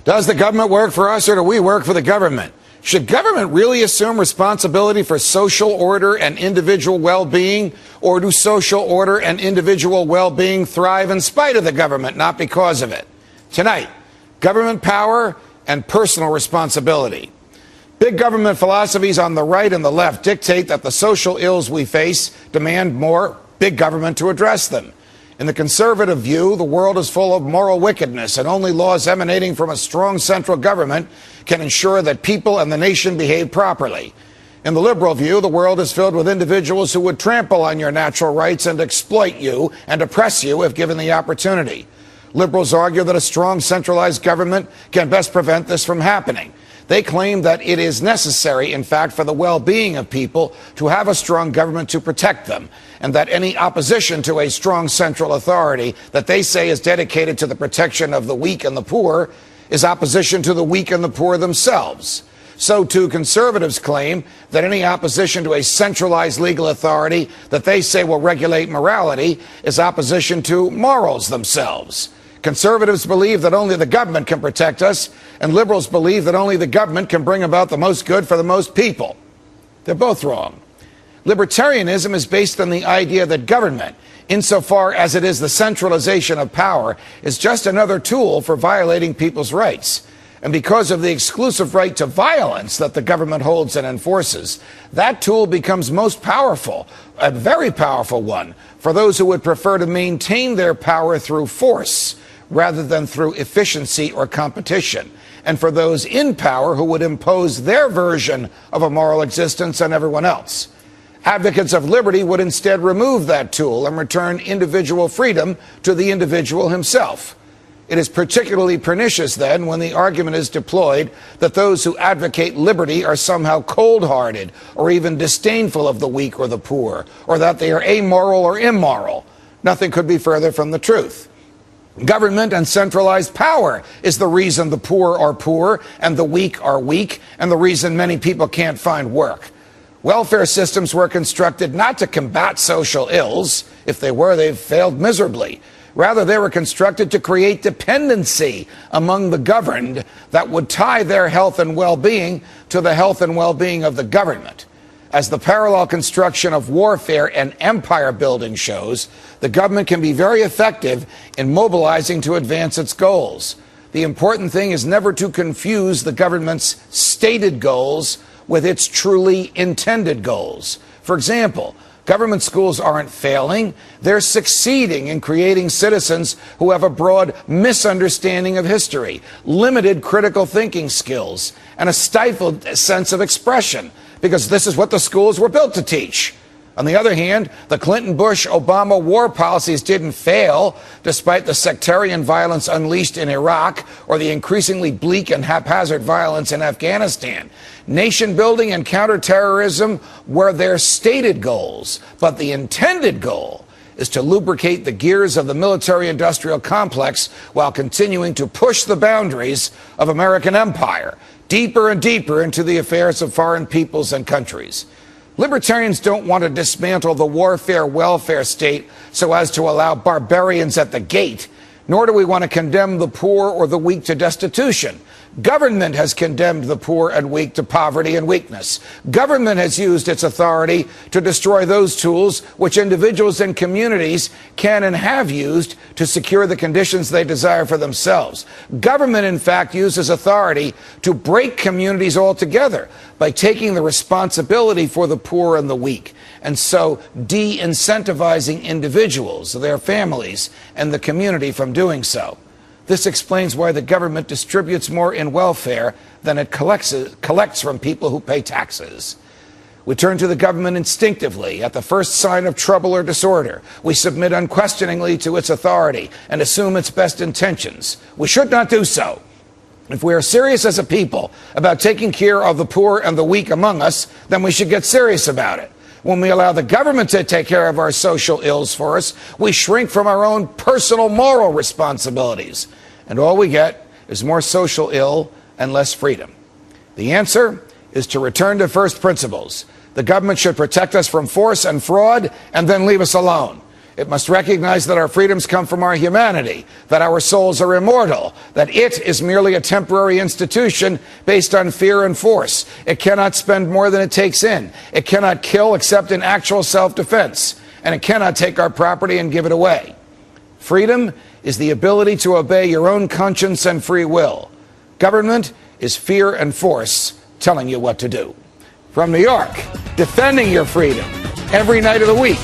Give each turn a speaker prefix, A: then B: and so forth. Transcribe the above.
A: Does the government work for us, or do we work for the government? Should government really assume responsibility for social order and individual well-being, or do social order and individual well-being thrive in spite of the government, not because of it? Tonight, government power and personal responsibility. Big government philosophies on the right and the left dictate that the social ills we face demand more big government to address them. In the conservative view, the world is full of moral wickedness, and only laws emanating from a strong central government can ensure that people and the nation behave properly. In the liberal view, the world is filled with individuals who would trample on your natural rights and exploit you and oppress you if given the opportunity. Liberals argue that a strong centralized government can best prevent this from happening. They claim that it is necessary, in fact, for the well-being of people to have a strong government to protect them, and that any opposition to a strong central authority that they say is dedicated to the protection of the weak and the poor is opposition to the weak and the poor themselves. So, too, conservatives claim that any opposition to a centralized legal authority that they say will regulate morality is opposition to morals themselves. Conservatives believe that only the government can protect us, and liberals believe that only the government can bring about the most good for the most people. They're both wrong. Libertarianism is based on the idea that government, insofar as it is the centralization of power, is just another tool for violating people's rights. And because of the exclusive right to violence that the government holds and enforces, that tool becomes most powerful, a very powerful one, for those who would prefer to maintain their power through force rather than through efficiency or competition, and for those in power who would impose their version of a moral existence on everyone else. Advocates of liberty would instead remove that tool and return individual freedom to the individual himself. It is particularly pernicious, then, when the argument is deployed that those who advocate liberty are somehow cold-hearted or even disdainful of the weak or the poor, or that they are amoral or immoral. Nothing could be further from the truth. Government and centralized power is the reason the poor are poor and the weak are weak, and the reason many people can't find work. Welfare systems were constructed not to combat social ills. If they were, they've failed miserably. Rather, they were constructed to create dependency among the governed that would tie their health and well-being to the health and well-being of the government. As the parallel construction of warfare and empire building shows, the government can be very effective in mobilizing to advance its goals. The important thing is never to confuse the government's stated goals with its truly intended goals. For example, government schools aren't failing, they're succeeding in creating citizens who have a broad misunderstanding of history, limited critical thinking skills, and a stifled sense of expression, because this is what the schools were built to teach. On the other hand, the Clinton-Bush-Obama war policies didn't fail, despite the sectarian violence unleashed in Iraq or the increasingly bleak and haphazard violence in Afghanistan. Nation building and counterterrorism were their stated goals, but the intended goal is to lubricate the gears of the military-industrial complex while continuing to push the boundaries of American empire deeper and deeper into the affairs of foreign peoples and countries. Libertarians don't want to dismantle the warfare-welfare state so as to allow barbarians at the gate, nor do we want to condemn the poor or the weak to destitution. Government has condemned the poor and weak to poverty and weakness. Government has used its authority to destroy those tools which individuals and communities can and have used to secure the conditions they desire for themselves. Government, in fact, uses authority to break communities altogether by taking the responsibility for the poor and the weak, and so de-incentivizing individuals, their families, and the community from doing so. This explains why the government distributes more in welfare than it collects from people who pay taxes. We turn to the government instinctively at the first sign of trouble or disorder. We submit unquestioningly to its authority and assume its best intentions. We should not do so. If we are serious as a people about taking care of the poor and the weak among us, then we should get serious about it. When we allow the government to take care of our social ills for us, we shrink from our own personal moral responsibilities. And all we get is more social ill and less freedom. The answer is to return to first principles. The government should protect us from force and fraud and then leave us alone. It must recognize that our freedoms come from our humanity, that our souls are immortal, that it is merely a temporary institution based on fear and force. It cannot spend more than it takes in. It cannot kill except in actual self-defense. And it cannot take our property and give it away. Freedom is the ability to obey your own conscience and free will. Government is fear and force telling you what to do. From New York, defending your freedom every night of the week.